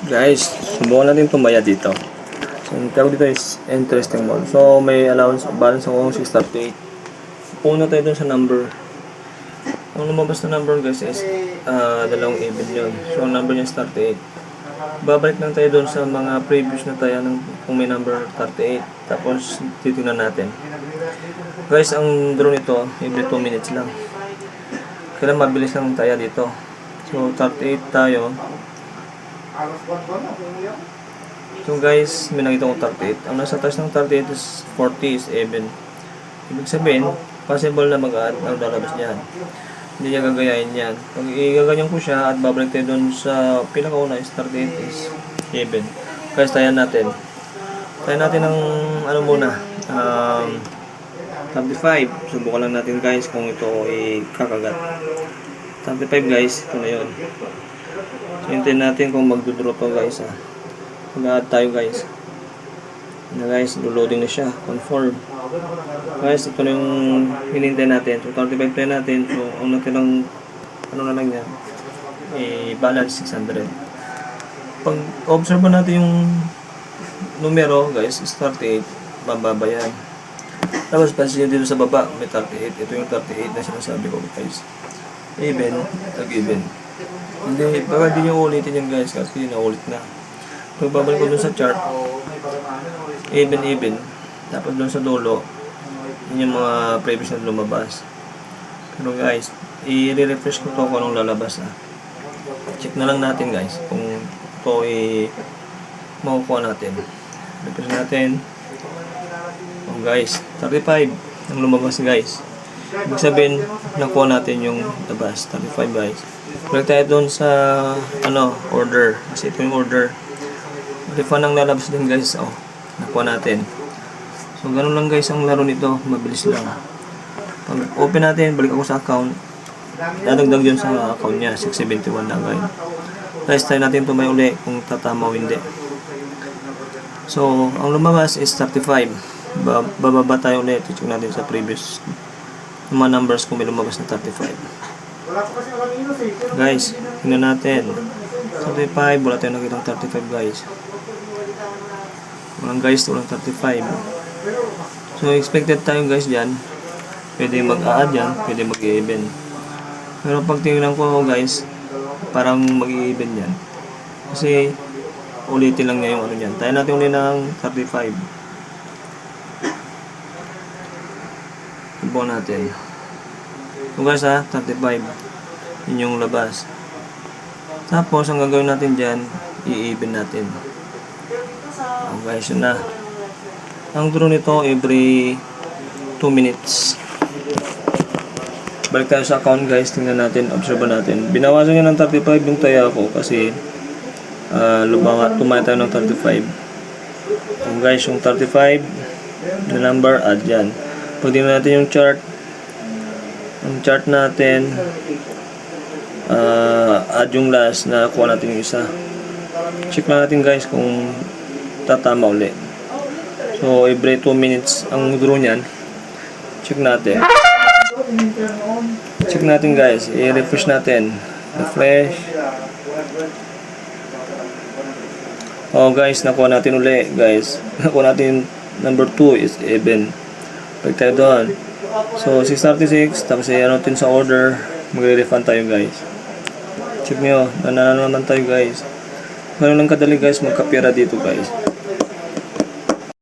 Guys, subukan natin tumaya dito. So, yung tawag dito is interesting mode. So, may allowance balance ako 638. Puno tayo dun sa number. Ang lumabas na number guys is dalawang even yun. So, ang number niya is 38. Babalik lang tayo dun sa mga previous na tayo ng kung may number 38. Tapos, titingnan natin. Guys, ang draw nito, every 2 minutes lang. Kailan mabilis lang tayo dito. So, 38 tayo. So guys, may nakita kong 38. Ang nasa taas ng 38 is 40 is even. Ibig sabihin, possible na mag-add ang lalabas niyan. Hindi niya gagayahin yan. Pag igaganyan ko siya at babalik tayo dun sa pinakauna is 38 is even. Guys, tayan natin. Tayan natin ng ano muna. 35. Subukan lang natin guys kung ito ay kakagat. 35 guys, ito na yun. So, hintayin natin kung magdudro to guys ha. Mag-add tayo guys. Na guys, loading na siya. Confirm. Guys, ito na yung hinintay natin. So, 35 play natin. So, ang natin ano na lang yan. I-balance 600. Pag observe natin yung numero guys, is 38. Bababa yan. Tapos, pansin nyo dito sa baba, may 38. Ito yung 38 na sinasabi ko guys. Even, tag-even. Hindi, baka di nyo ulitin yan guys kasi naulit na. Pag babalik ko dun sa chart, even. Tapos dun sa dulo, yun yung mga previous na lumabas. Pero guys, i-refresh ko to kung anong lalabas ha. Check na lang natin guys kung ito makukuha natin. Refresh natin. Oh guys, 35 ang lumabas guys. Ibig sabihin, nakuha natin yung labas, 35 guys. Balik tayo doon sa order. Kasi ito yung order. Refund ang lalabas din guys. Oh, nakuha natin. So, ganun lang guys ang laro nito. Mabilis lang. Pag open natin, balik ako sa account. Dadagdag yun sa account niya. 671 lang guys. Guys, try natin tumay uli kung tatama o hindi. So, ang lumabas is 35. Bababa tayo ulit. Check natin sa previous mga numbers kung may lumabas na 35. Guys, tingnan natin. 35, wala tayong nakitang 35 guys. Walang guys, walang 35. So, expected tayo guys dyan. Pwede mag-add yan, pwede mag-even. Pero pag tingnan ko guys, parang mag-even yan. Kasi, ulitin lang niya yung ano yan. Tayo natin ulit ng 35. Ibo natin. So guys ha, 35. Yun yung labas. Tapos, ang gagawin natin dyan, i-even natin. So guys, yun na. Ang draw nito, every 2 minutes. Balik tayo sa account guys, tingnan natin, observe natin. Binawasan nyo ng 35 yung taya ko kasi tumaya tayo ng 35. So guys, yung 35 na number, add yan. Pag tingnan natin yung chart, ang chart natin, add yung last na kuha natin yung isa. Check lang natin guys kung tatama ulit. So, every 2 minutes ang draw nyan. Check natin. Check natin guys. I-refresh natin. Refresh. Oh guys, nakuha natin ulit guys. Nakuha natin number 2 is even. Pag tayo doon. So, 636. Tapos i-anotin sa order. Magre-refund tayo guys. Check nyo. Nanalo naman tayo guys. Ganun lang kadali guys magkapira dito guys.